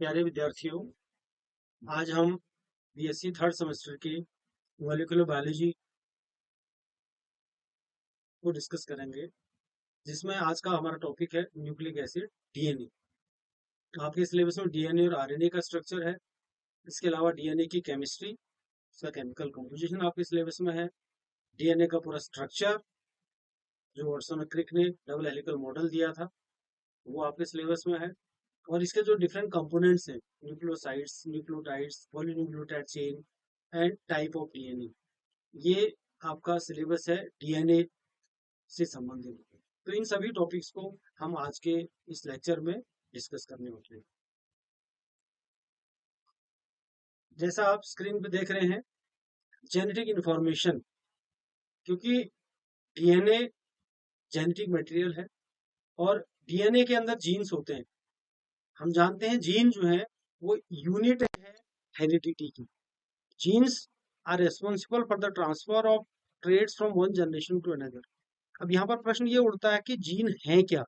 प्यारे विद्यार्थियों, आज हम बीएससी थर्ड सेमेस्टर के मॉलिक्यूलर बायोलॉजी को डिस्कस करेंगे, जिसमें आज का हमारा टॉपिक है न्यूक्लिक एसिड डीएनए। आपके सिलेबस में डीएनए और आरएनए का स्ट्रक्चर है। इसके अलावा डीएनए की केमिस्ट्री, उसका केमिकल कंपोजिशन आपके सिलेबस में है। डीएनए का पूरा स्ट्रक्चर जो वाटसन और क्रिक ने डबल हेलिकल मॉडल दिया था, वो आपके सिलेबस में है। और इसके जो डिफरेंट कंपोनेंट्स हैं, nucleosides, nucleotides, polynucleotide chain and type of DNA, ये आपका सिलेबस है डीएनए से संबंधित। तो इन सभी टॉपिक्स को हम आज के इस लेक्चर में डिस्कस करने वाले हैं। जैसा आप स्क्रीन पे देख रहे हैं, जेनेटिक इंफॉर्मेशन, क्योंकि डीएनए जेनेटिक मटेरियल है और डीएनए के अंदर जीन्स होते हैं। हम जानते हैं जीन जो है वो यूनिट है हेरिडिटी की। Genes are responsible for the transfer of traits from one generation to another. अब यहाँ पर प्रश्न ये उठता है कि जीन है क्या।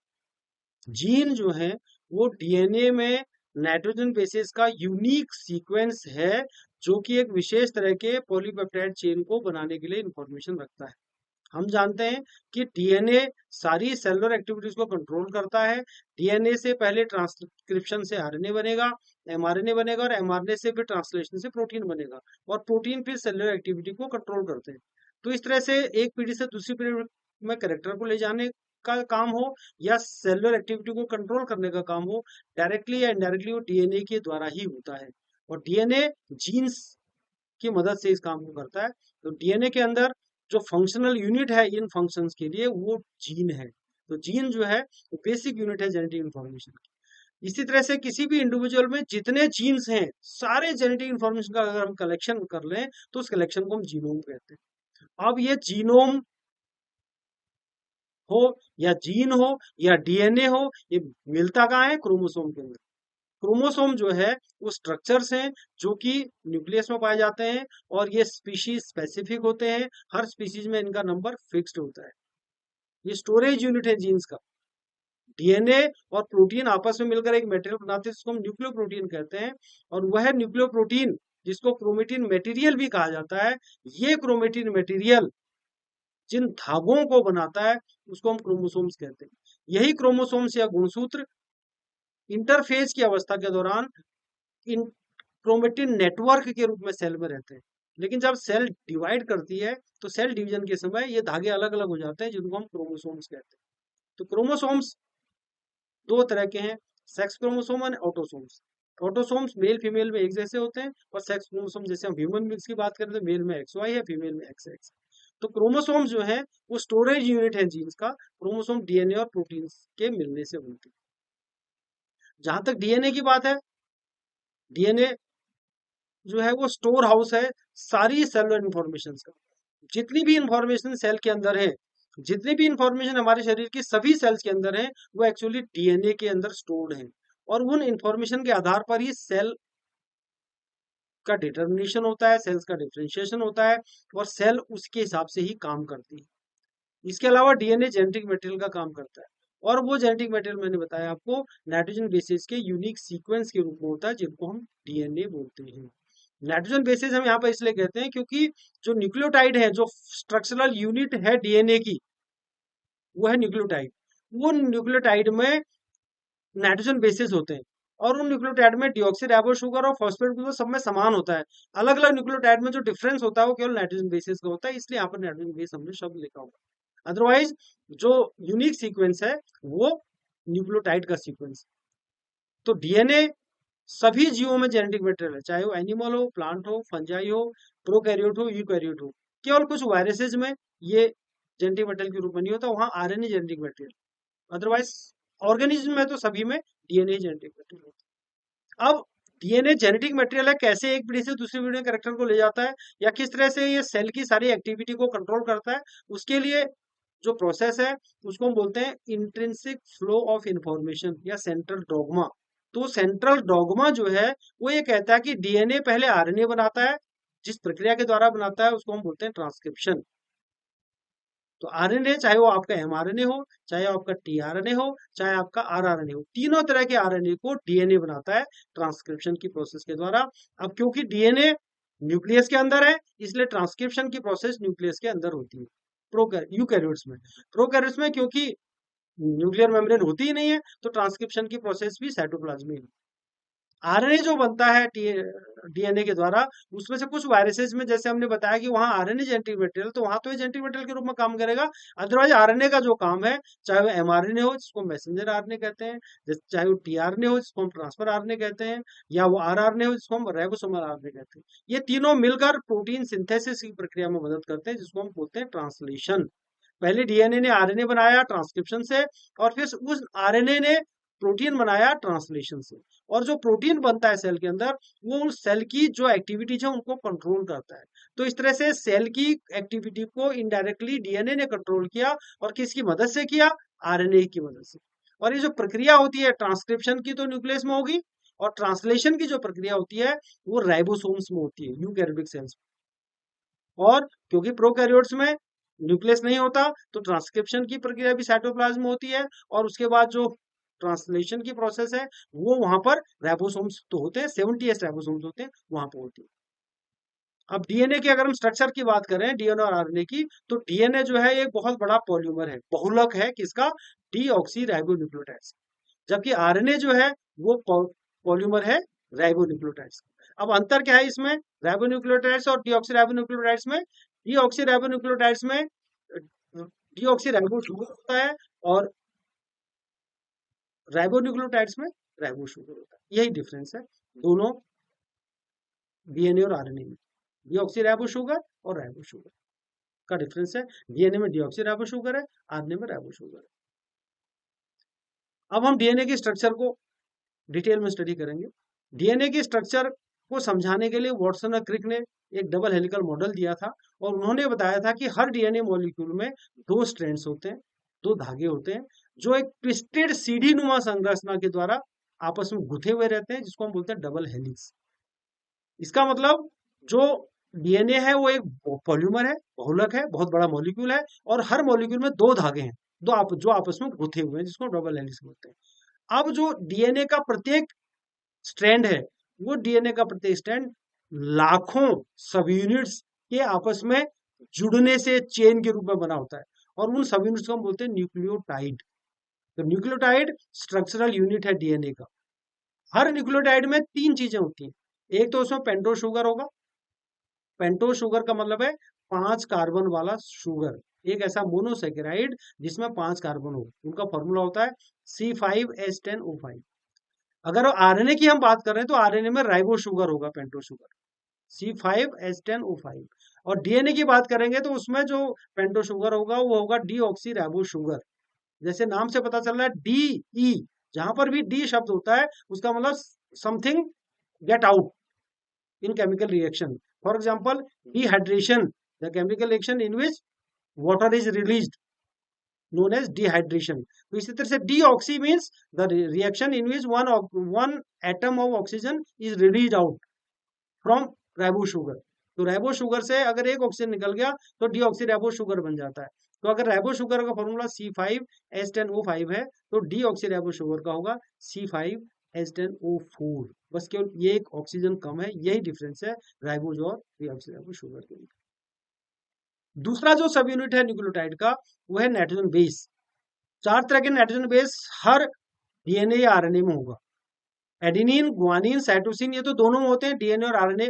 जीन जो है वो डीएनए में नाइट्रोजन बेसिस का यूनिक सीक्वेंस है, जो कि एक विशेष तरह के पॉलीपेप्टाइड चेन को बनाने के लिए इंफॉर्मेशन रखता है। हम जानते हैं कि डीएनए सारी सेलुलर एक्टिविटीज को कंट्रोल करता है। डीएनए से पहले ट्रांसक्रिप्शन से आरएनए बनेगा, एमआरएनए बनेगा, और एमआरएनए से फिर ट्रांसलेशन से प्रोटीन बनेगा, और प्रोटीन फिर सेलुलर एक्टिविटी को कंट्रोल करते हैं। तो इस तरह से एक पीढ़ी से दूसरी पीढ़ी में कैरेक्टर को ले जाने का काम हो या सेलुलर एक्टिविटी को कंट्रोल करने का काम हो, डायरेक्टली या इनडायरेक्टली वो डीएनए के द्वारा ही होता है। और डीएनए जीन्स की मदद से इस काम को करता है। तो डीएनए के अंदर जो फंक्शनल यूनिट है इन फंक्शंस के लिए, वो जीन है। तो जीन जो है वो बेसिक यूनिट है जेनेटिक इंफॉर्मेशन की। इसी तरह से किसी भी इंडिविजुअल में जितने जीन्स हैं, सारे जेनेटिक इंफॉर्मेशन का अगर हम कलेक्शन कर लें तो उस कलेक्शन को हम जीनोम कहते हैं। अब ये जीनोम हो या जीन हो या डीएनए हो, ये मिलता कहाँ है? क्रोमोसोम के अंदर। क्रोमोसोम जो है वो स्ट्रक्चर्स हैं जो कि न्यूक्लियस में पाए जाते हैं, और ये स्पीशीज स्पेसिफिक होते हैं। हर स्पीशीज में इनका नंबर फिक्स्ड होता है। ये स्टोरेज यूनिट है जीन्स का। डीएनए और प्रोटीन आपस में मिलकर एक मटेरियल बनाते हैं, जिसको हम न्यूक्लियोप्रोटीन कहते हैं। और वह न्यूक्लियोप्रोटीन, जिसको क्रोमेटिन मटेरियल भी कहा जाता है, ये क्रोमेटिन मटेरियल जिन धागों को बनाता है उसको हम क्रोमोसोम्स कहते हैं। यही क्रोमोसोम्स या गुणसूत्र इंटरफेज की अवस्था के दौरान इन क्रोमेटिन नेटवर्क के रूप में सेल में रहते हैं। लेकिन जब सेल डिवाइड करती है तो सेल डिवीजन के समय ये धागे अलग अलग हो जाते हैं, जिनको हम क्रोमोसोम्स कहते हैं। तो क्रोमोसोम्स दो तरह के हैं, सेक्स क्रोमोसोम और ऑटोसोम्स। ऑटोसोम्स मेल फीमेल में एक जैसे होते हैं, और सेक्स क्रोमोसोम, जैसे हम ह्यूमन बींग्स की बात करें तो मेल में XY है, फीमेल में XX। तो क्रोमोसोम जो है वो स्टोरेज यूनिट है जीन्स का। क्रोमोसोम डीएनए और प्रोटीन के मिलने से बनते हैं। जहां तक डीएनए की बात है, डीएनए जो है वो स्टोर हाउस है सारी सेलुलर इंफॉर्मेशन का। जितनी भी इंफॉर्मेशन सेल के अंदर है, जितनी भी इंफॉर्मेशन हमारे शरीर की सभी सेल्स के अंदर है, वो एक्चुअली डीएनए के अंदर स्टोर्ड है। और उन इंफॉर्मेशन के आधार पर ही सेल का डिटर्मिनेशन होता है, सेल्स का डिफरेंशिएशन होता है, और सेल उसके हिसाब से ही काम करती है। इसके अलावा डीएनए जेनेटिक मटेरियल का काम करता है, और वो जेनेटिक मटेरियल मैंने बताया आपको नाइट्रोजन बेसिस के यूनिक सीक्वेंस के रूप में होता है, जिनको हम डीएनए बोलते हैं। नाइट्रोजन बेसिस हम यहाँ पर इसलिए कहते हैं क्योंकि जो न्यूक्लियोटाइड है, जो स्ट्रक्चरल यूनिट है डीएनए की, वो है न्यूक्लियोटाइड। वो न्यूक्लियोटाइड में नाइट्रोजन बेसिस होते हैं, और उन न्यूक्लियोटाइड में डिऑक्सीराइबो शुगर और फॉस्फेट ग्लूकोज सब में समान होता है। अलग अलग न्यूक्लियोटाइड में जो डिफरेंस होता है वो केवल नाइट्रोजन बेसिस का होता है, इसलिए यहाँ पर नाइट्रोजन बेस हमने शब्द लिखा होगा। अदरवाइज जो यूनिक सीक्वेंस है वो न्यूक्लियोटाइड का सीक्वेंस। तो डीएनए सभी जीवों में जेनेटिक मटेरियल है, चाहे वो एनिमल हो, प्लांट हो, फंजाई हो, प्रोकैरियोट हो, यूकैरियोट हो। केवल कुछ वायरसेज में ये जेनेटिक मटेरियल के रूप में नहीं होता, वहां RNA genetic material. Otherwise organism में तो सभी में डीएनए जेनेटिक मटेरियल होता है। अब डीएनए जेनेटिक मटेरियल है, कैसे एक पीढ़ी से दूसरी पीढ़ी में कैरेक्टर को ले जाता है, या किस तरह से ये सेल की सारी एक्टिविटी को कंट्रोल करता है, उसके लिए जो प्रोसेस है उसको हम बोलते हैं इंट्रिंसिक फ्लो ऑफ इंफॉर्मेशन या सेंट्रल डॉगमा। तो सेंट्रल डॉगमा जो है वो ये कहता है कि डीएनए पहले आरएनए बनाता है, जिस प्रक्रिया के द्वारा बनाता है उसको हम बोलते हैं ट्रांसक्रिप्शन। तो आरएनए चाहे वो आपका एमआरएनए हो, चाहे आपका टीआरएनए हो, चाहे आपका आरआरएनए हो, तीनों तरह के आरएनए को डीएनए बनाता है ट्रांसक्रिप्शन की प्रोसेस के द्वारा। अब क्योंकि डीएनए न्यूक्लियस के अंदर है, इसलिए ट्रांसक्रिप्शन की प्रोसेस न्यूक्लियस के अंदर होती है यूकैरियोट्स में। प्रोकैरियोट्स में क्योंकि न्यूक्लियर मेम्ब्रेन होती ही नहीं है, तो ट्रांसक्रिप्शन की प्रोसेस भी साइटोप्लाज्म में। आरएनए जो बनता है डीएनए के द्वारा, उसमें से कुछ वायरसेस में जैसे हमने बताया कि वहां आरएनए जेनेटिक मटेरियल, तो वहां तो ये जेनेटिक मटेरियल के रूप में काम करेगा। अदरवाइज आरएनए का जो काम है, चाहे वो एमआरएनए हो जिसको मैसेंजर आरएनए कहते हैं, चाहे वो टीआरएनए हो जिसको हम ट्रांसफर आरएनए कहते हैं, या वो आरआरएनए हो जिसको हम राइबोसोमल आरएनए कहते हैं, ये तीनों मिलकर प्रोटीन सिंथेसिस की प्रक्रिया में मदद करते हैं, जिसको हम बोलते हैं ट्रांसलेशन। पहले डीएनए ने आरएनए बनाया ट्रांसक्रिप्शन से, और फिर उस आरएनए ने प्रोटीन बनाया ट्रांसलेशन से। और जो प्रोटीन बनता है सेल के अंदर, वो उस सेल की जो एक्टिविटीज है उनको कंट्रोल करता है। तो इस तरह से सेल की एक्टिविटी को इनडायरेक्टली डीएनए ने कंट्रोल किया, और किसकी मदद से किया? आरएनए की मदद से। और ये जो प्रक्रिया होती है ट्रांसक्रिप्शन की, तो न्यूक्लियस में होगी, और ट्रांसलेशन की जो प्रक्रिया होती है वो राइबोसोम्स में होती है, यूकैरियोटिक सेल्स में। और क्योंकि प्रोकैरियोट्स में न्यूक्लियस नहीं होता, तो ट्रांसक्रिप्शन की प्रक्रिया भी साइटोप्लाज्म में होती है, और उसके बाद जो ट्रांसलेशन की प्रोसेस है वो वहां पर राइबोसोम्स तो होते हैं, 70s राइबोसोम्स होते हैं, वहां पर होती है। अब डीएनए की अगर हम स्ट्रक्चर की बात करें, डीएनए और आरएनए की, तो डीएनए जो है एक बहुत बड़ा पॉलीमर है, बहुलक है किसका? Deoxy ribonucleotides. जबकि आरएनए जो है वो पॉलीमर है राइबोन्यूक्लियोटाइड्स। अब अंतर क्या है इसमें, राइबोन्यूक्लियोटाइड्स और डीऑक्सी राइबोन्यूक्लियोटाइड्स में? डीऑक्सी राइबोन्यूक्लियोटाइड्स में डीऑक्सी राइबो शुगर होता है, और राइबोन्यूक्लियोटाइड्स में राइबो शुगर होता है। यही डिफरेंस है दोनों डीएनए और आरएनए में, डीऑक्सी राइबो शुगर और राइबो शुगर का डिफरेंस है। डीएनए में डीऑक्सी राइबो शुगर है, आरएनए में राइबो शुगर है। अब हम डीएनए के स्ट्रक्चर को डिटेल में स्टडी करेंगे। डीएनए के स्ट्रक्चर को समझाने के लिए वाटसन और क्रिक ने एक डबल हेलिकल मॉडल दिया था, और उन्होंने बताया था कि हर डीएनए मॉलिक्यूल में दो स्ट्रैंड्स होते हैं, दो धागे होते हैं, जो एक ट्विस्टेड सीढ़ी नुमा संरचना के द्वारा आपस में गुथे हुए रहते हैं, जिसको हम बोलते हैं डबल हेलिक्स। इसका मतलब जो डीएनए है वो एक पॉलीमर है, बहुलक है, बहुत बड़ा मॉलिक्यूल है, और हर मॉलिक्यूल में दो धागे हैं, जो आपस में गुथे हुए हैं, जिसको डबल हेलिक्स बोलते हैं। अब जो डीएनए का प्रत्येक स्ट्रैंड है, वो डीएनए का प्रत्येक स्ट्रैंड लाखों सब यूनिट्स के आपस में जुड़ने से चेन के रूप में बना होता है, और उन सब यूनिट्स को हम बोलते हैं न्यूक्लियोटाइड। तो न्यूक्लियोटाइड स्ट्रक्चरल यूनिट है डीएनए का। हर न्यूक्लियोटाइड में तीन चीजें होती हैं। एक तो उसमें पेंटोज शुगर होगा। पेंटोज शुगर का मतलब है 5 कार्बन वाला शुगर, एक ऐसा मोनोसेकेराइड जिसमें 5 कार्बन हो। उनका फॉर्मूला होता है C5H10O5। अगर आरएनए की हम बात कर रहे हैं, तो आरएनए में राइबो शुगर होगा, पेंटोज शुगर C5H10O5। और डीएनए की बात करेंगे तो उसमें जो पेंटोज शुगर होगा वो होगा डीऑक्सी राइबो शुगर। जैसे नाम से पता चल रहा है, डी ई, जहां पर भी डी शब्द होता है उसका मतलब something get out in chemical reaction. For example, dehydration, the chemical reaction in which water is released, known as dehydration। तो इसी तरह से deoxy means the reaction in which one atom of oxygen is released out from ribo sugar. तो ribo sugar से अगर एक oxygen निकल गया तो डीऑक्सी राइबो शुगर बन जाता है। तो अगर राइबो शुगर का फॉर्मूला C5H10O5 है, तो डीऑक्सी राइबो शुगर का होगा C5H10O4। बस केवल ये एक ऑक्सीजन कम है, यही डिफरेंस है राइबोज और डीऑक्सी राइबो शुगर के लिए। दूसरा जो सब यूनिट है न्यूक्लियोटाइड का, वो है नाइट्रोजन बेस। 4 तरह के नाइट्रोजन बेस हर डीएनए या आरएनए में होगा। एडेनिन, ग्वानिन, साइटोसिन, ये तो दोनों में होते हैं, डीएनए और आरएनए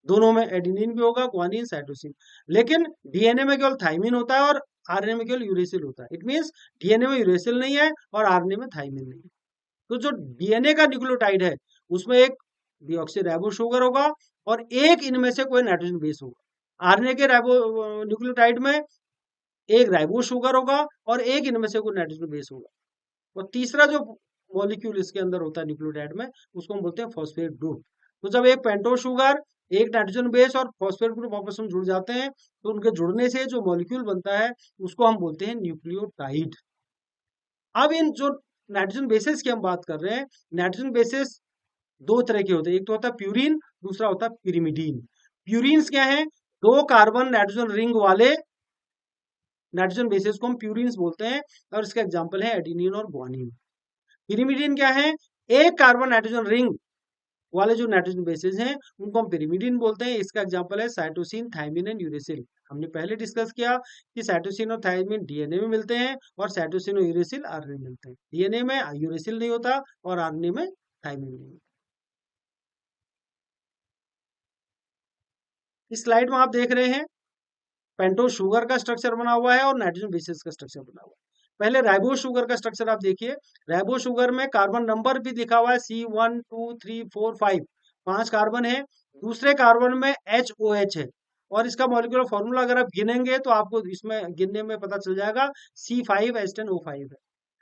दोनों में एडेनिन भी होगा, ग्वानिन, साइटोसिन। लेकिन डीएनए में केवल थाइमिन होता है, और आरएनए में केवल यूरेसिल होता है। इट मीन्स डीएनए में यूरेसिल नहीं है और आरएनए में थाइमिन नहीं है। तो जो डीएनए का न्यूक्लियोटाइड है उसमें एक डीऑक्सीराइबो शुगर होगा, और एक इनमें से कोई नाइट्रोजन बेस होगा। आरएनए के न्यूक्लियोटाइड में एक राइबो शुगर होगा और एक इनमें से कोई नाइट्रोजन बेस होगा। और तीसरा जो मॉलिक्यूल इसके अंदर होता है न्यूक्लियोटाइड में, उसको हम बोलते हैं फॉस्फेट ग्रुप। तो जब एक पेंटोज शुगर, एक नाइट्रोजन बेस और फॉस्फेट ग्रुप आपस में जुड़ जाते हैं, तो उनके जुड़ने से जो मॉलिक्यूल बनता है उसको हम बोलते हैं न्यूक्लियोटाइड। अब इन जो नाइट्रोजन बेसेस की हम बात कर रहे हैं, नाइट्रोजन बेसेस दो तरह के होते हैं, एक तो होता है प्यूरिन, दूसरा होता है पिरिमिडीन। प्यूरिन्स क्या है? 2 कार्बन नाइट्रोजन रिंग वाले नाइट्रोजन बेसेस को हम प्यूरिन्स बोलते हैं, और इसका एग्जाम्पल है एडिनिन और ग्वानिन। पिरिमिडिन क्या है? एक कार्बन नाइट्रोजन रिंग वाले जो नाइट्रोजन बेसेस हैं उनको हम पिरिमिडिन बोलते हैं। इसका एग्जांपल है साइटोसिन, थायमिन एंड यूरेसिल। हमने पहले डिस्कस किया कि साइटोसिन और थायमिन डीएनए में मिलते हैं और साइटोसिन और यूरेसिल आरएनए में मिलते हैं। डीएनए में यूरेसिल नहीं होता और आरएनए में थायमिन नहीं होता। इस स्लाइड में आप देख रहे हैं पेंटोज शुगर का स्ट्रक्चर बना हुआ है और नाइट्रोजन बेसिस का स्ट्रक्चर बना हुआ है। पहले राइबोज शुगर का स्ट्रक्चर आप देखिए। राइबोज शुगर में कार्बन नंबर भी लिखा हुआ है C1 2 3 4 5, 5 कार्बन है। दूसरे कार्बन में HOH है और इसका मॉलिक्यूलर फॉर्मूला अगर आप गिनेंगे तो आपको इसमें गिनने में पता चल जाएगा C5H10O5 है।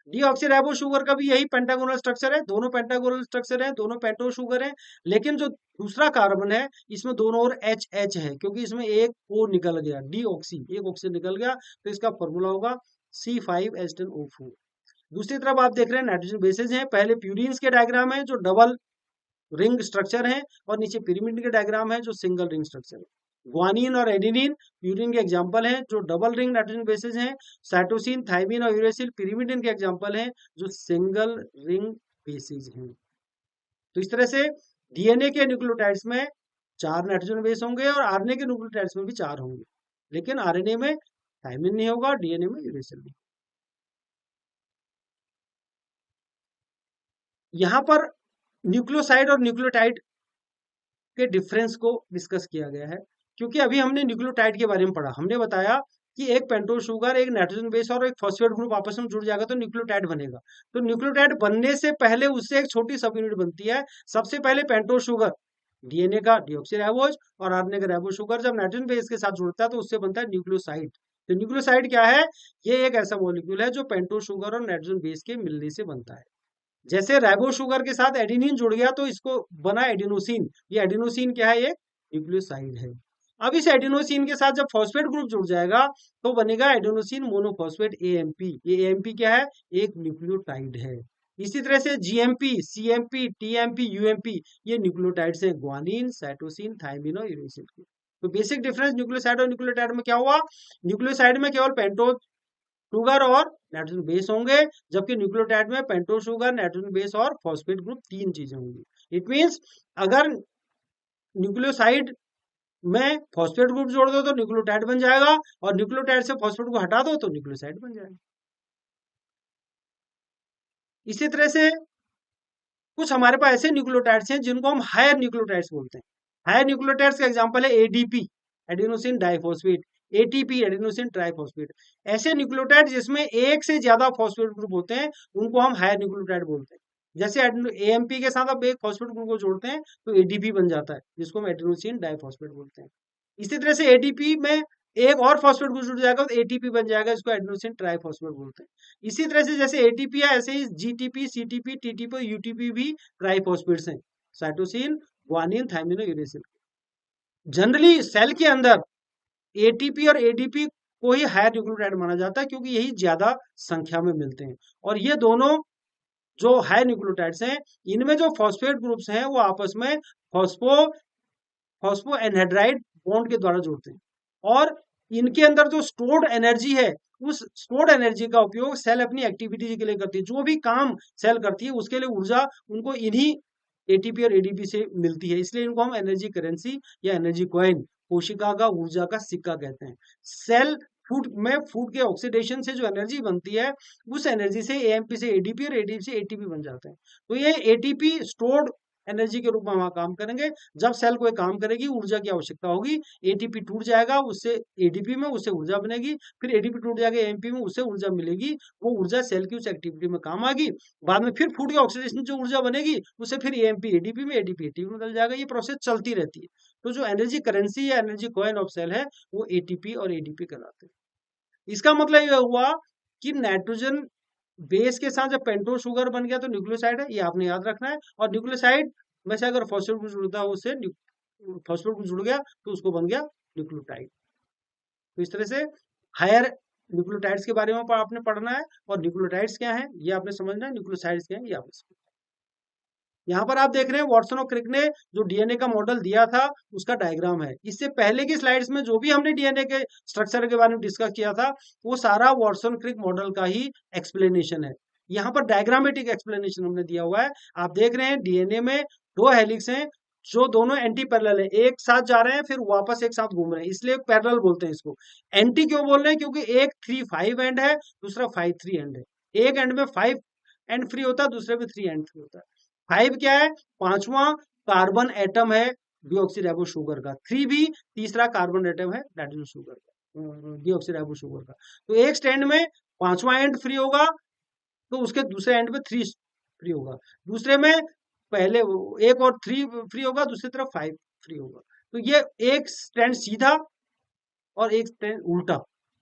डीऑक्सीराइबो शुगर का भी यही पेंटागोनल स्ट्रक्चर है, दोनों पेंटागोनल स्ट्रक्चर है, दोनों पेंटो शुगर है। लेकिन जो दूसरा कार्बन है इसमें दोनों ओर HH है, क्योंकि इसमें एक O निकल गया, डीऑक्सी एक ऑक्सीजन निकल गया, तो इसका फॉर्मूला होगा C5H10O4। दूसरी तरफ आप देख रहे हैं नाइट्रोजन बेसेस हैं। पहले प्यूरिन्स के डायग्राम है जो डबल रिंग स्ट्रक्चर है और नीचे पिरिमिड के डायग्राम है जो सिंगल रिंग स्ट्रक्चर है। ग्वानिन और एडिनिन प्यूरिन के एग्जाम्पल हैं जो डबल रिंग नाइट्रोजन बेसेस हैं। साइटोसिन, थायमिन और यूरेसिल पिरिमिडिन के एग्जाम्पल हैं जो सिंगल रिंग बेसेस हैं। तो इस तरह से डीएनए के न्यूक्लियोटाइड्स में 4 नाइट्रोजन बेस होंगे और आरएनए के न्यूक्लियोटाइड्स में भी 4 होंगे, लेकिन आरएनए में थायमिन नहीं होगा, डीएनए में यूरेसिल नहीं। यहाँ पर न्यूक्लियोसाइड और न्यूक्लियोटाइड के डिफरेंस को डिस्कस किया गया है, क्योंकि अभी हमने न्यूक्लियोटाइड के बारे में पढ़ा। हमने बताया कि एक पेंटोज शुगर, एक नाइट्रोजन बेस और एक फॉस्फेट ग्रुप आपस में जुड़ जाएगा तो न्यूक्लियोटाइड बनेगा। तो न्यूक्लियोटाइड बनने से पहले उससे एक छोटी सब यूनिट बनती है। सबसे पहले पेंटोज शुगर डीएनए का डीऑक्सीराइबोज और आरएनए का राइबोज शुगर जब नाइट्रोजन बेस के साथ जुड़ता है तो उससे बनता है न्यूक्लियोसाइड। तो न्यूक्लियोसाइड क्या है? ये एक ऐसा मॉलिक्यूल है जो पेंटोज शुगर और नाइट्रोजन बेस के मिलने से बनता है। जैसे राइबो शुगर के साथ एडिनिन जुड़ गया तो इसको बना एडिनोसिन। ये एडिनोसिन क्या है? ये न्यूक्लियोसाइड है। अब इस एडिनोसिन के साथ जब फॉस्फेट ग्रुप जुड़ जाएगा तो बनेगा एडिनोसिन मोनोफॉस्फेट एएमपी। ये एएमपी क्या है? एक न्यूक्लियोटाइड है। इसी तरह से जीएमपी, सीएमपी, टीएमपी, यूएमपी ये न्यूक्लियोटाइड्स हैं, ग्वानिन, साइटोसिन, थायमिन और यूरेसिल के। तो बेसिक डिफरेंस न्यूक्लियोसाइड और न्यूक्लियोटाइड में क्या हुआ? न्यूक्लियोसाइड में केवल पेंटोज शुगर और नाइट्रोजन बेस होंगे, जबकि न्यूक्लियोटाइड में पेंटोज शुगर, नाइट्रोजन बेस और फॉस्फेट ग्रुप 3 चीजें होंगी। इट मींस अगर न्यूक्लियोसाइड में फॉस्फेट ग्रुप जोड़ दो तो न्यूक्लियोटाइड बन जाएगा और न्यूक्लियोटाइड से फॉस्फेट को हटा दो तो न्यूक्लियोसाइड बन जाएगा। इसी तरह से कुछ हमारे पास ऐसे न्यूक्लियोटाइड्स हैं जिनको हम हायर न्यूक्लियोटाइड्स बोलते हैं। हायर न्यूक्लियोटाइड्स का एग्जांपल है ADP, adenosine diphosphate, ATP, adenosine triphosphate. ऐसे न्यूक्लियोटाइड जिसमें एक से ज्यादा फॉस्फेट ग्रुप होते हैं उनको हम हायर न्यूक्लियोटाइड बोलते हैं। जैसे एएमपी के साथ आप एक फॉस्फेट ग्रुप को जोड़ते हैं तो एडीपी बन जाता है, जिसको हम एडिनोसिन डाइफॉस्फेट बोलते हैं। इसी तरह से एडीपी में एक और फॉस्फेट ग्रुप जुड़ जाएगा तो एटीपी बन जाएगा, इसको एडिनोसिन ट्राइफॉस्फेट बोलते हैं। इसी तरह से जैसे एटीपी है ऐसे ही जीटीपी, सीटीपी, टीटीपी और यूटीपी भी ट्राइफॉस्फेट्स हैं, साइटोसिन, ग्वानिन, थायमिन और यूरेसिल। जनरली सेल के अंदर एटीपी और एडीपी को ही हायर न्यूक्लियोटाइड माना जाता है क्योंकि यही ज्यादा संख्या में मिलते हैं। और ये दोनों जो हायर न्यूक्लियोटाइड्स हैं इनमें जो फॉस्फेट ग्रुप्स हैं वो आपस में फॉस्फो एनहाइड्राइड बॉन्ड के द्वारा जुड़ते हैं और इनके अंदर जो स्टोर्ड एनर्जी है उस स्टोर्ड एनर्जी का उपयोग सेल अपनी एक्टिविटी के लिए करती है। जो भी काम सेल करती है उसके लिए ऊर्जा उनको इन्हीं एटीपी और एडीपी से मिलती है, इसलिए इनको हम एनर्जी करेंसी या एनर्जी कॉइन, कोशिका का ऊर्जा का सिक्का कहते हैं। सेल फूड के ऑक्सीडेशन से जो एनर्जी बनती है उस एनर्जी से एएमपी से एडीपी और एडीपी से एटीपी बन जाते हैं। तो ये एटीपी स्टोर्ड एनर्जी के रूप में वहां काम करेंगे। जब सेल कोई काम करेगी ऊर्जा की आवश्यकता होगी, एटीपी टूट जाएगा, उससे एडीपी में उससे ऊर्जा बनेगी, फिर एडीपी टूट जाएगा एएमपी में, उससे ऊर्जा मिलेगी। वो ऊर्जा सेल की उस एक्टिविटी में काम आएगी। बाद में फिर फूड के ऑक्सीडेशन जो ऊर्जा बनेगी उससे फिर एएमपी एडीपी में, एडीपी एटीपी में बदल जाएगा। ये प्रोसेस चलती रहती है। तो जो एनर्जी करेंसी या एनर्जी कॉइन ऑफ सेल है वो एटीपी और एडीपी कहलाते हैं। इसका मतलब यह हुआ कि नाइट्रोजन बेस के साथ जब पेंटोज शुगर बन गया तो न्यूक्लियोसाइड है, ये आपने याद रखना है। और न्यूक्लियोसाइड में से अगर फॉस्फेट ग्रुप जुड़ता है उससे फॉस्फेट ग्रुप जुड़ गया तो उसको बन गया न्यूक्लियोटाइड। तो इस तरह से हायर न्यूक्लियोटाइड्स के बारे में आपने पढ़ना है और न्यूक्लियोटाइड्स क्या है ये आपने समझना है, न्यूक्लियोसाइड्स क्या है ये आपने समझना है। यहाँ पर आप देख रहे हैं वॉटसन और क्रिक ने जो डीएनए का मॉडल दिया था उसका डायग्राम है। इससे पहले की स्लाइड्स में जो भी हमने डीएनए के स्ट्रक्चर के बारे में डिस्कस किया था वो सारा वॉटसन क्रिक मॉडल का ही एक्सप्लेनेशन है। यहाँ पर डायग्रामेटिक एक्सप्लेनेशन हमने दिया हुआ है। आप देख रहे हैं डीएनए में दो हेलिक्स हैं जो दोनों एंटी पैरेलल है, एक साथ जा रहे हैं फिर वापस एक साथ घूम रहे हैं, इसलिए पैरेलल बोलते हैं इसको। एंटी क्यों बोल रहे हैं? क्योंकि एक 3-5 एंड है, दूसरा 5-3 एंड है। एक एंड में 5 एंड फ्री होता है, दूसरे में 3 एंड फ्री होता है। 5 क्या है? पांचवा कार्बन एटम है डीऑक्सीराइबो शुगर का। 3 भी तीसरा कार्बन एटम है नाइट्रोजन शुगर का, डीऑक्सीराइबो शुगर का। तो एक स्टैंड में पांचवा एंड फ्री होगा तो उसके दूसरे एंड में 3 फ्री होगा, दूसरे में पहले एक और 3 फ्री होगा, दूसरी तरफ 5 फ्री होगा। तो ये एक स्टैंड सीधा और एक स्टैंड उल्टा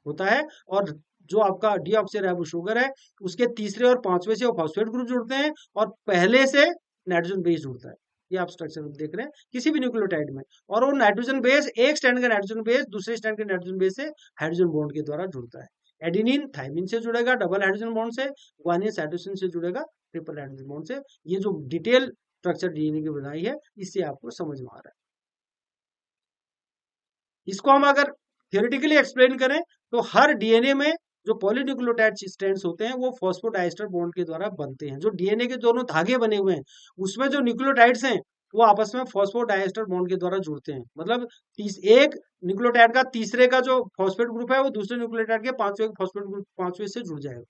होता है। और जो आपका डीऑक्सीराइबो शुगर है उसके तीसरे और पांचवे से वो फॉस्फेट ग्रुप जुड़ते हैं और पहले से नाइट्रोजन बेस जुड़ता है। ये आप स्ट्रक्चर देख रहे हैं किसी भी न्यूक्लियोटाइड में। और वो नाइट्रोजन बेस, एक स्टैंड का नाइट्रोजन बेस दूसरे स्टैंड के नाइट्रोजन बेस से हाइड्रोजन बॉन्ड के द्वारा जुड़ता है। एडेनिन थाइमिन से जुड़ेगा डबल हाइड्रोजन बॉन्ड से, ग्वानिन साइटोसिन से जुड़ेगा ट्रिपल हाइड्रोजन बॉन्ड से। ये जो डिटेल स्ट्रक्चर डीएनए की बनाई है इससे आपको समझ में आ रहा है। इसको हम अगर थियोरेटिकली एक्सप्लेन करें तो हर डीएनए में जो पॉलीन्यूक्लियोटाइड स्ट्रैंड्स होते हैं वो फॉस्फोडाइएस्टर बॉन्ड के द्वारा बनते हैं। जो डीएनए के दोनों धागे बने हुए हैं उसमें जो न्यूक्लियोटाइड्स हैं वो आपस में फॉस्फोडाइएस्टर बॉन्ड के द्वारा जुड़ते हैं। मतलब एक न्यूक्लियोटाइड का तीसरे का जो फॉस्फेट ग्रुप है वो दूसरे न्यूक्लियोटाइड के पांचवें फॉस्फेट ग्रुप पांचवें से जुड़ जाएगा।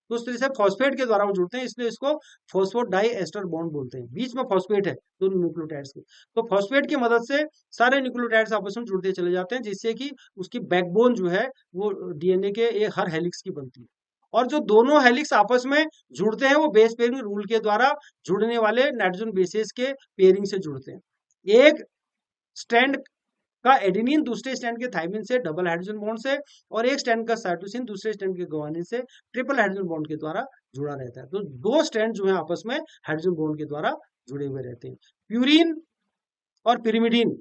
तो उस तरह से फॉस्फेट के द्वारा वो जुड़ते हैं, इसलिए इसको फॉस्फोडाइएस्टर बॉन्ड बोलते हैं। बीच में फॉस्फेट है दोनों न्यूक्लियोटाइड्स के, तो फॉस्फेट की मदद से सारे न्यूक्लियोटाइड्स आपस में जुड़ते चले जाते हैं जिससे कि उसकी बैकबोन जो है वो डीएनए के हर हेलिक्स की बनती है। और जो दोनों हेलिक्स आपस में जुड़ते हैं वो बेस पेयरिंग रूल के द्वारा जुड़ने वाले नाइट्रोजन बेसेस के पेयरिंग से जुड़ते हैं। एक स्ट्रैंड का एडेनिन दूसरे स्टैंड के थाइमिन से डबल हाइड्रोजन बॉन्ड से, और एक स्टैंड का साइटोसिन दूसरे स्टैंड के ग्वानिन से ट्रिपल हाइड्रोजन बॉन्ड के द्वारा जुड़ा रहता है। तो दो स्टैंड जो है आपस में हाइड्रोजन बॉन्ड के द्वारा जुड़े हुए रहते हैं। प्यूरिन और पिरिमिडिन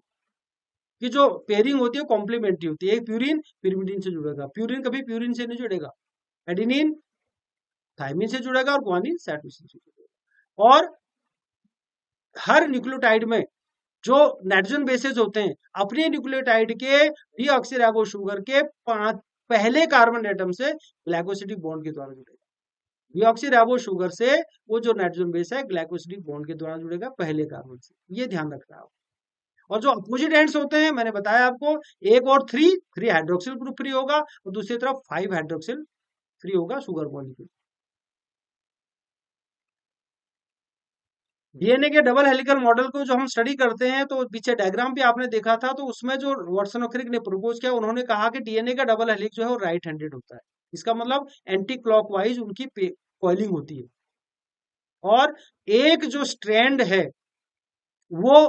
की जो पेयरिंग होती है कॉम्प्लीमेंट्री होती है। एक प्यूरिन पिरिमिडिन से जुड़ेगा, प्यूरिन कभी प्यूरिन से नहीं जुड़ेगा, एडेनिन थाइमिन से जुड़ेगा और ग्वानिन साइटोसिन से जुड़ेगा। और हर न्यूक्लियोटाइड में जो नाइट्रोजन बेसेस होते हैं अपने न्यूक्लियोटाइड के डीऑक्सीराइबो शुगर के पहले कार्बन एटम से ग्लाइकोसिडिक बॉन्ड के द्वारा जुड़ेगा। डीऑक्सीराइबो शुगर से वो जो नाइट्रोजन बेस है ग्लाइकोसिडिक बॉन्ड के द्वारा जुड़ेगा पहले कार्बन से, ये ध्यान रखना है। और जो अपोजिट एंड्स होते हैं मैंने बताया आपको, एक और 3 हाइड्रोक्सिल ग्रुप फ्री होगा और दूसरी तरफ 5 हाइड्रोक्सिल फ्री होगा शुगर मॉलिक्यूल। डीएनए के डबल हेलिकल मॉडल को जो हम स्टडी करते हैं तो पीछे डायग्राम भी आपने देखा था, तो उसमें जो वाटसन और क्रिक ने प्रपोज किया उन्होंने कहा कि डीएनए का डबल हेलिक्स जो है वो राइट हैंडेड होता है। इसका मतलब एंटी क्लॉकवाइज उनकी कॉइलिंग होती है। और एक जो स्ट्रैंड है वो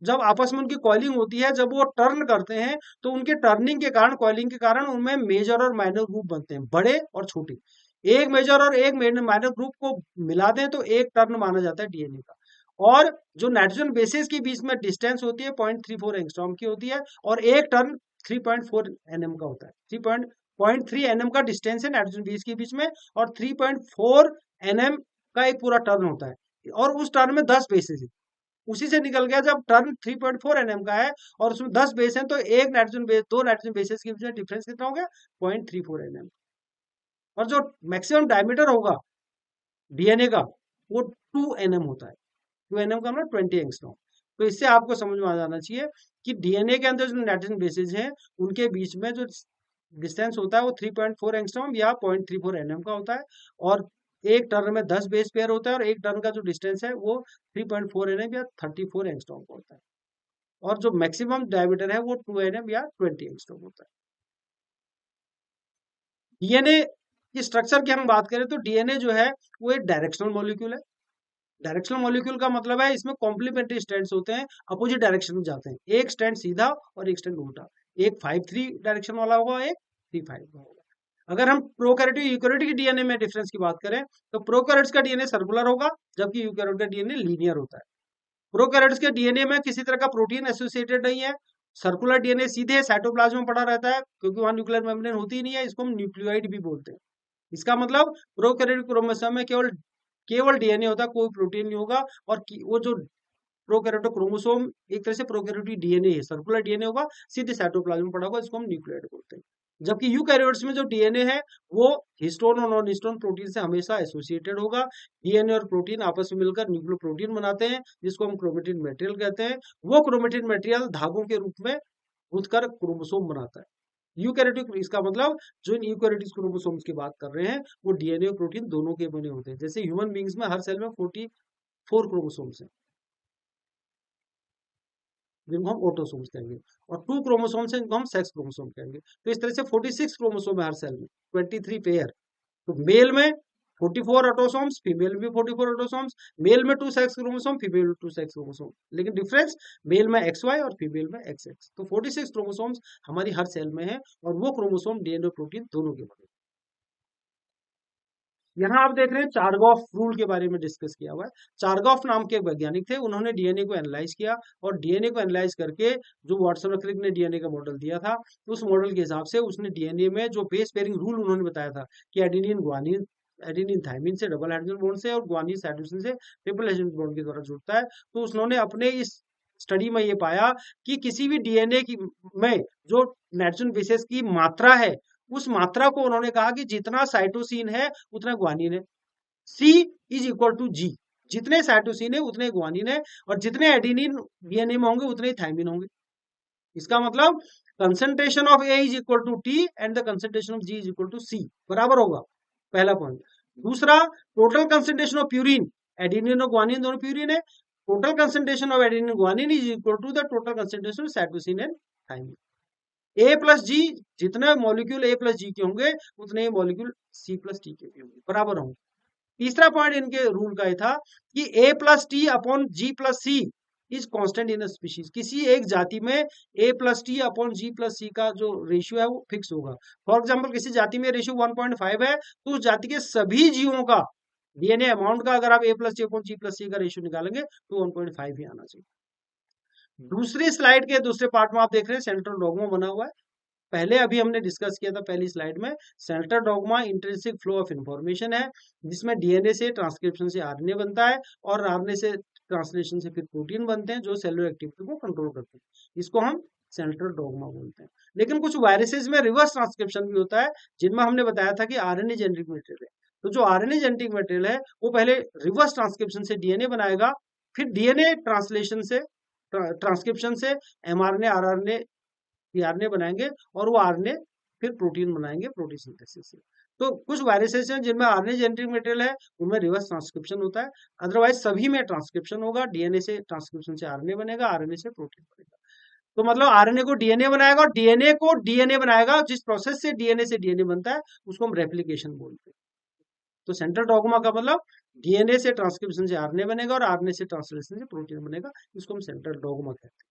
जब आपस में उनकी कॉइलिंग होती है, जब वो टर्न करते हैं तो उनके टर्निंग के कारण, कॉइलिंग के कारण उनमें मेजर और माइनर ग्रुप बनते हैं, बड़े और छोटे। एक मेजर और एक माइनर ग्रुप को मिला दें तो एक टर्न माना जाता है डीएनए का। और जो नाइट्रोजन बेसेस के बीच में डिस्टेंस होती है 0.34 एंगस्ट्रॉम की होती है और एक टर्न 3.4 एनएम का होता है। 3.3 एनएम का डिस्टेंस है नाइट्रोजन बेस के बीच में और 3.4 एनएम का एक पूरा टर्न होता है। और उस टर्न में 10 बेसेस है, उसी से निकल गया जब टर्न 3.4 एनएम का है और उसमें 10 बेस हैं तो एक नाइट्रोजन बेस, दो नाइट्रोजन बेसेस के बीच में डिफरेंस कितना हो गया? 0.34 एनएम। और जो मैक्सिमम डायमीटर होगा डीएनए का वो 2 एनएम होता है। 2 एनएम का मतलब 20 एंगस्ट्रॉम। तो इससे आपको समझ में आ जाना चाहिए कि डीएनए के अंदर जो नाइट्रोजन बेसेस हैं उनके बीच में जो डिस्टेंस होता है वो 3.4 एंगस्ट्रॉम या 0.34 एनएम का होता है। और एक टर्न में 10 बेस पेयर होता है और एक टर्न का जो डिस्टेंस है वो 3.4 एनएम या 34 एंगस्ट्रॉम का होता है। और जो मैक्सिमम डायमीटर है वो 2 एनएम या 20 एंगस्ट्रॉम होता है। डीएनए की स्ट्रक्चर की हम बात करें तो डीएनए जो है वो एक डायरेक्शनल मॉलिक्यूल है। डायरेक्शनल मॉलिक्यूल का मतलब है इसमें कॉम्प्लीमेंट्री स्ट्रैंड्स होते हैं, अपोजिट डायरेक्शन में जाते हैं। एक स्ट्रैंड सीधा और एक स्ट्रैंड उल्टा, एक 5-3 डायरेक्शन वाला होगा, एक 3-5 का होगा। अगर हम प्रोकैरियोटिक यूकैरियोटिक डीएनए में डिफरेंस की बात करें तो प्रोकैरियोट्स का डीएनए सर्कुलर होगा जबकि यूकैरियोट का डीएनए लीनियर होता है। प्रोकैरियोट्स के डीएनए में किसी तरह का प्रोटीन एसोसिएटेड नहीं है। सर्कुलर डीएनए सीधे साइटोप्लाज्म में पड़ा रहता है क्योंकि वहां न्यूक्लियर मेम्ब्रेन होती ही नहीं है, इसको हम न्यूक्लियोइड भी बोलते हैं। इसका मतलब प्रोकैरियोटिक क्रोमोसोम में केवल केवल डीएनए होता है, कोई प्रोटीन नहीं होगा। और वो जो प्रोकैरियोटिक क्रोमोसोम एक तरह से प्रोकैरियोटिक डीएनए है, सर्कुलर डीएनए होगा, सीधे साइटोप्लाज्म में पड़ा होगा, इसको हम न्यूक्लियोटाइड बोलते हैं। जबकि यूकैरियोट्स में जो डीएनए है वो हिस्टोन और नॉन हिस्टोन प्रोटीन से हमेशा एसोसिएटेड होगा। डीएनए और प्रोटीन आपस में मिलकर न्यूक्लियोप्रोटीन बनाते हैं, जिसको हम क्रोमेटिन मटेरियल कहते हैं। वो क्रोमेटिन मटेरियल धागों के रूप में गुंथकर क्रोमोसोम बनाता है। यूकैरियोटिक, इसका मतलब जो इन यूकैरियोटिक क्रोमोसोम्स की बात कर रहे हैं वो डीएनए और प्रोटीन दोनों के बने होते हैं। जैसे ह्यूमन बींग्स में हर सेल में 44 क्रोमोसोम्स हैं, जिनको हम ऑटोसोम्स कहेंगे, और 2 क्रोमोसोम्स हैं जिनको हम सेक्स क्रोमोसोम कहेंगे। तो इस तरह से 46 क्रोमोसोम है हर सेल में, 23 पेयर। तो मेल में 44 ऑटोसोम्स, फीमेल में भी 44 ऑटोसोम्स। मेल में 2 सेक्स क्रोमोसोम, फीमेल में 2 सेक्स क्रोमोसोम, लेकिन डिफरेंस मेल में XY और फीमेल में XX। तो 46 क्रोमोसोम्स हमारी हर सेल में है, और वो क्रोमोसोम डीएनए प्रोटीन दोनों के बने। यहाँ आप देख रहे हैं चारगॉफ रूल के बारे में डिस्कस किया हुआ है। चारगॉफ नाम के वैज्ञानिक थे, उन्होंने डीएनए को एनालाइज किया, और डीएनए को एनालाइज करके जो वाटसन और क्रिक ने डीएनए का मॉडल दिया था, उस मॉडल के हिसाब से उसने डीएनए में जो बेस पेयरिंग रूल उन्होंने बताया था कि एडेनिन ग्वानिन, एडेनिन थाइमिन से डबल हाइड्रोजन बॉन्ड से, और ग्वानिन साइटोसिन से ट्रिपल हाइड्रोजन बॉन्ड के द्वारा जुड़ता है। तो उन्होंने अपने इस स्टडी में ये पाया कि किसी भी डीएनए की में जो नाइट्रोजन बेसेस की मात्रा है, उस मात्रा को उन्होंने कहा कि जितना साइटोसिन है उतना ग्वानिन है। C is equal to G, जितने साइटोसिन है उतने ग्वानिन है, और जितने एडेनिन डीएनए में होंगे उतने ही थाइमिन होंगे। इसका मतलब concentration of A is equal to T and the concentration of G is equal to C बराबर होगा, पहला पॉइंट। दूसरा, total concentration of purine, adenine और ग्वानिन दोनों प्यूरिन है, total concentration of adenine guanine is equal to the total concentration of cytosine and thymine. A plus G, जितने molecule A plus G के होंगे उतने ही मॉलिक्यूल C प्लस टी के भी होंगे, बराबर होंगे। तीसरा पॉइंट इनके रूल का था कि A plus T upon G plus C is constant in species. किसी एक जाति में A plus T upon G plus C का जो रेशियो है वो फिक्स होगा। फॉर एग्जांपल, किसी जाति में रेशियो 1.5 है, तो उस जाति के सभी जीवों का डीएनए अमाउंट का अगर आप A plus T upon G plus C का रेशियो निकालेंगे तो 1.5 ही आना चाहिए। दूसरी स्लाइड के दूसरे पार्ट में आप देख रहे हैं सेंट्रल डॉगमा बना हुआ है। पहले अभी हमने डिस्कस किया था पहली स्लाइड में, central dogma intrinsic flow of information है, जिसमें डीएनए से ट्रांसक्रिप्शन से आरएनए बनता है, और आरएनए से ट्रांसलेशन से फिर प्रोटीन बनते हैं जो सेलुलर एक्टिविटी को कंट्रोल करते हैं। इसको हम सेंट्रल डॉगमा बोलते हैं। लेकिन कुछ वायरसेस में रिवर्स ट्रांसक्रिप्शन भी होता है, जिनमें हमने बताया था कि आरएनए जेनेटिक मटेरियल है। तो जो आरएनए जेनेटिक मटेरियल है वो पहले रिवर्स ट्रांसक्रिप्शन से डीएनए बनाएगा, फिर डीएनए ट्रांसलेशन से, ट्रांसक्रिप्शन से एमआरएनए आरआरएनए आरएनए बनाएंगे, और वो आरएनए फिर प्रोटीन बनाएंगे प्रोटीन सिंथेसिस से। तो कुछ वायरसेस हैं जिनमें आरएनए जेनेटिक मटेरियल है, उनमें रिवर्स ट्रांसक्रिप्शन होता है। अदरवाइज सभी में ट्रांसक्रिप्शन होगा, डीएनए से ट्रांसक्रिप्शन से आरएनए बनेगा, आरएनए से प्रोटीन बनेगा। तो मतलब आरएनए को डीएनए बनाएगा, और डीएनए को डीएनए बनाएगा। जिस प्रोसेस से डीएनए बनता है उसको हम रेप्लिकेशन बोलते हैं। तो सेंट्रल डॉगमा का मतलब डीएनए से ट्रांसक्रिप्शन से आरएनए बनेगा, और आरएनए से ट्रांसलेशन से प्रोटीन बनेगा, इसको हम सेंट्रल डॉगमा कहते हैं।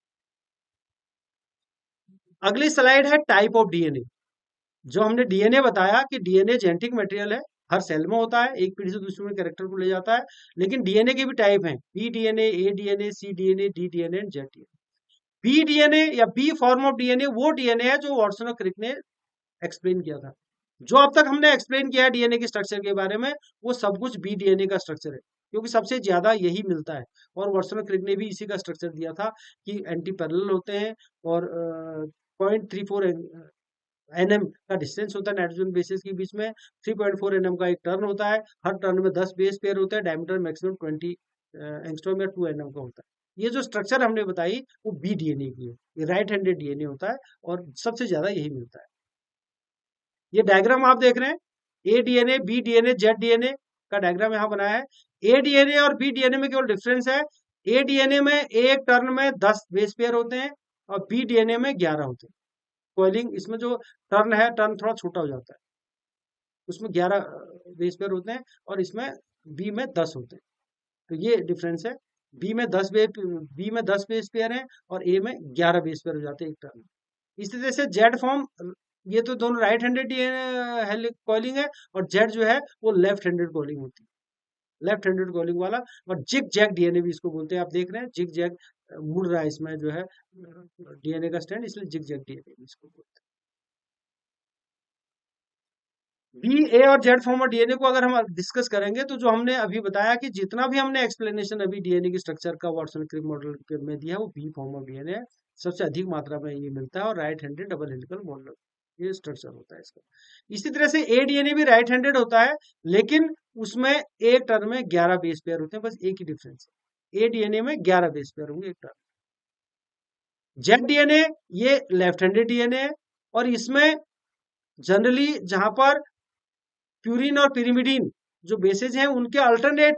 अगली स्लाइड है टाइप ऑफ डीएनए। जो हमने डीएनए बताया कि डीएनए जेनेटिक मटेरियल है, हर सेल में होता है, एक पीढ़ी से दूसरी में कैरेक्टर को ले जाता है। लेकिन डीएनए के भी टाइप हैं, B DNA, A DNA, C DNA, D DNA and Z DNA. B DNA या बी फॉर्म ऑफ डीएनए वो डीएनए है जो वाटसन और क्रिक ने एक्सप्लेन किया था। जो अब तक हमने एक्सप्लेन किया है डीएनए के स्ट्रक्चर के बारे में, वो सब कुछ बी डीएनए का स्ट्रक्चर है, क्योंकि सबसे ज्यादा यही मिलता है। और वाटसन और क्रिक ने भी इसी का स्ट्रक्चर दिया था कि एंटी पैरेलल होते हैं, और 0.34 एनएम का डिस्टेंस होता है नाइट्रोजन बेसिस के बीच में, 3.4 एनएम का एक टर्न होता है, हर टर्न में 10 बेस पेयर होता है, डायमीटर मैक्सिमम 20 एंगस्ट्रॉम या 2 एनएम का होता है। ये जो स्ट्रक्चर हमने बताई वो बी डीएनए की है, ये राइट हैंडेड डीएनए होता है, और सबसे ज्यादा यही मिलता है। ये डायग्राम आप देख रहे हैं, A DNA, B DNA, Z DNA का डायग्राम यहाँ बनाया है। ए डीएनए और बी डीएनए में केवल डिफरेंस है, ए डीएनए में एक टर्न में 10 बेस पेयर होते हैं, और बी डीएनए में 11 होते हैं। कॉइलिंग, इसमें जो टर्न है, टर्न थोड़ा छोटा हो जाता है, उसमें 11 बेस पेयर होते हैं, और इसमें बी में 10 होते हैं। तो ये डिफरेंस है, बी में 10 बेस पेयर है, और ए में 11 बेस पेयर हो जाते हैं एक टर्न। इस तरह से जेड फॉर्म, ये तो दोनों राइट हैंडेड कॉइलिंग है, और जेड जो है वो लेफ्ट हैंडेड कॉइलिंग होती है, लेफ्ट हैंडेड कॉलिंग वाला। और जिग जैग डीएनए भी इसको बोलते हैं, आप देख रहे हैं जिग जैग मुड़ रहा है इसमें जो है डीएनए का स्टैंड, इसलिए जिग जैग डीएनए भी इसको बोलते हैं। बी, ए और जेड फॉर्म ऑफ डीएनए को अगर हम डिस्कस करेंगे तो जो हमने अभी बताया कि जितना भी हमने एक्सप्लेनेशन अभी डीएनए की स्ट्रक्चर का वाटसन क्रिक मॉडल में दिया है वो बी फॉर्म ऑफ डीएनए है। सबसे अधिक मात्रा में ये मिलता है और right handed double helical model ये स्ट्रक्चर होता है इसका। इसी तरह से ए डीएनए भी राइट हैंडेड होता है, लेकिन उसमें एक टर्न में 11 बेस पेयर होते हैं, बस एक ही डिफरेंस है, ए डीएनए में 11 बेस पेयर होंगे एक टर्न। जेड डीएनए ये लेफ्ट हैंडेड डीएनए है, और इसमें जनरली जहां पर प्यूरिन और पिरिमिडीन जो बेसेज हैं उनके अल्टरनेट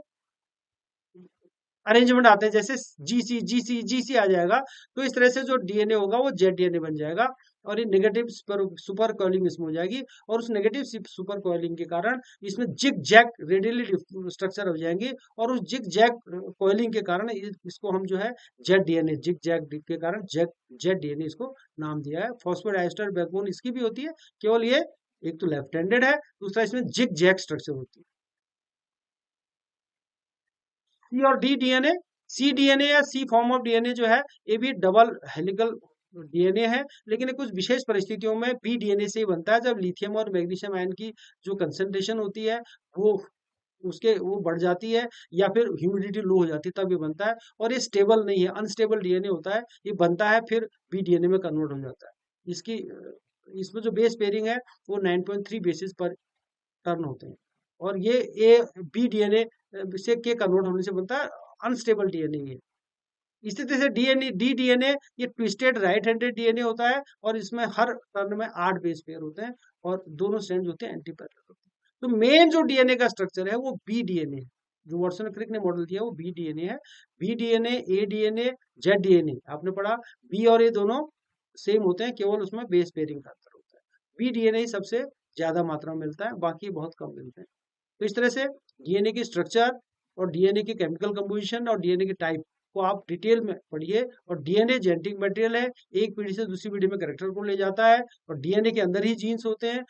अरेंजमेंट आते हैं, जैसे जीसी जीसी जीसी आ जाएगा, तो इस तरह से जो डीएनए होगा वो जेड डीएनए बन जाएगा, और ये नेगेटिव सुपर कॉइलिंग इसमें हो जाएगी, और उस नेगेटिव सुपर कॉइलिंग के कारण इसमें जिग जैग रेडियली स्ट्रक्चर हो जाएंगे, और उस जिग जैग कॉइलिंग के कारण इसको हम जो है जेड डीएनए, जिग जैग के कारण जेड डीएनए इसको नाम दिया है। फॉस्फोडाइस्टर बैकबोन इसकी भी होती है, केवल ये एक तो लेफ्ट हैंडेड है, दूसरा इसमें जिग जैग स्ट्रक्चर होती है। सी और डी डीएनए, सी डीएनए या सी फॉर्म ऑफ डीएनए जो है ये भी डबल हेलिकल डीएनए है, लेकिन कुछ विशेष परिस्थितियों में बी डीएनए से ही बनता है, जब लिथियम और मैग्नीशियम आयन की जो कंसेंट्रेशन होती है वो वो बढ़ जाती है, या फिर ह्यूमिडिटी लो हो जाती है, तब ये बनता है, और ये स्टेबल नहीं है, अनस्टेबल डीएनए होता है, ये बनता है फिर बी डीएनए में कन्वर्ट हो जाता है। इसमें जो बेस पेयरिंग है वो 9.3 बेसिस पर टर्न होते हैं, और ये ए बी डीएनए से के कन्वर्ट होने से बनता है अनस्टेबल डीएनए है। इसी तरह से डीएनए डी डीएनए ये ट्विस्टेड राइट हैंडेड डीएनए होता है, और इसमें हर टर्न में 8 बेस पेयर होते हैं, और दोनों स्ट्रैंड होते हैं एंटी पैरेलल होते हैं। तो मेन जो डीएनए का स्ट्रक्चर है वो बी डीएनए है, जो वाटसन क्रिक ने मॉडल दिया वो बी डीएनए है। B DNA, A DNA, Z DNA आपने पढ़ा, बी और ए दोनों सेम होते हैं, केवल उसमें बेस पेयरिंग का अंतर होता है। बी डीएनए ही सबसे ज्यादा मात्रा में मिलता है, बाकी बहुत कम मिलते हैं। तो इस तरह से डीएनए की स्ट्रक्चर और डीएनए की केमिकल कंपोजिशन और डीएनए की टाइप को आप डिटेल में पढ़िए। और डीएनए जेनेटिक मटेरियल है, एक पीढ़ी से दूसरी पीढ़ी में कैरेक्टर को ले जाता है, और डीएनए के अंदर ही जीन्स होते हैं।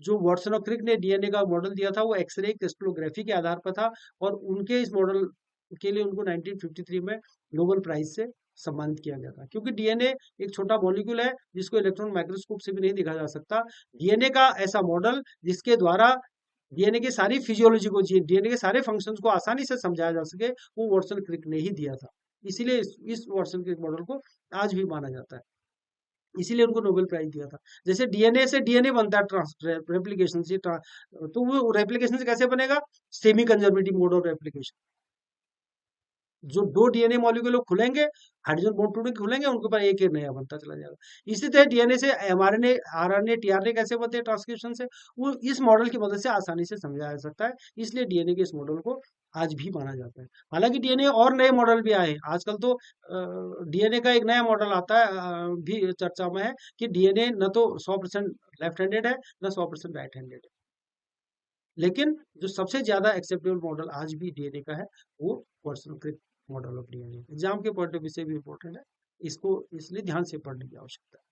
जो वाटसन और क्रिक ने डीएनए का मॉडल दिया था वो एक्सरे क्रिस्टलोग्राफी के आधार पर था, और उनके इस मॉडल के लिए उनको 1953 में नोबेल प्राइज से सम्मानित किया गया था, क्योंकि डीएनए एक छोटा मॉलिक्यूल है जिसको इलेक्ट्रॉन माइक्रोस्कोप से भी नहीं देखा जा सकता। डीएनए का ऐसा मॉडल जिसके द्वारा डीएनए की सारी फिजियोलॉजी को, डीएनए के सारे फंक्शंस को आसानी से समझाया जा सके, वो वाटसन क्रिक ने ही दिया था। इसीलिए इस वाटसन क्रिक मॉडल को आज भी माना जाता है, इसीलिए उनको नोबेल प्राइज दिया था। जैसे डीएनए से डीएनए बनता है रेप्लिकेशन से, तो वो रेप्लिकेशन से कैसे बनेगा? Semi conservative mode of replication. जो दो डीएनए मॉलिक्यूल खुलेंगे, हाइड्रोजन बॉन्ड टूट के खुलेंगे, उनके ऊपर एक एक नया बनता चला जाएगा। इसी तरह डीएनए से एमआरएनए, आरएनए, टीआरएनए कैसे बनते हैं ट्रांसक्रिप्शन से, वो इस मॉडल की मदद से आसानी से समझाया जा सकता है। इसलिए डीएनए के इस मॉडल को आज भी माना जाता है। हालांकि डीएनए और नए मॉडल भी आए हैं आजकल, तो डीएनए का एक नया मॉडल आता है, भी चर्चा में है, कि डीएनए न तो 100% लेफ्ट हैंडेड है, न 100% राइट हैंडेड है। लेकिन जो सबसे ज्यादा एक्सेप्टेबल मॉडल आज भी डीएनए का है वो Watson Crick model of DNA. Exam के पॉइंट ऑफ व्यू से भी इम्पोर्टेंट है, इसको इसलिए ध्यान से पढ़ने की आवश्यकता है।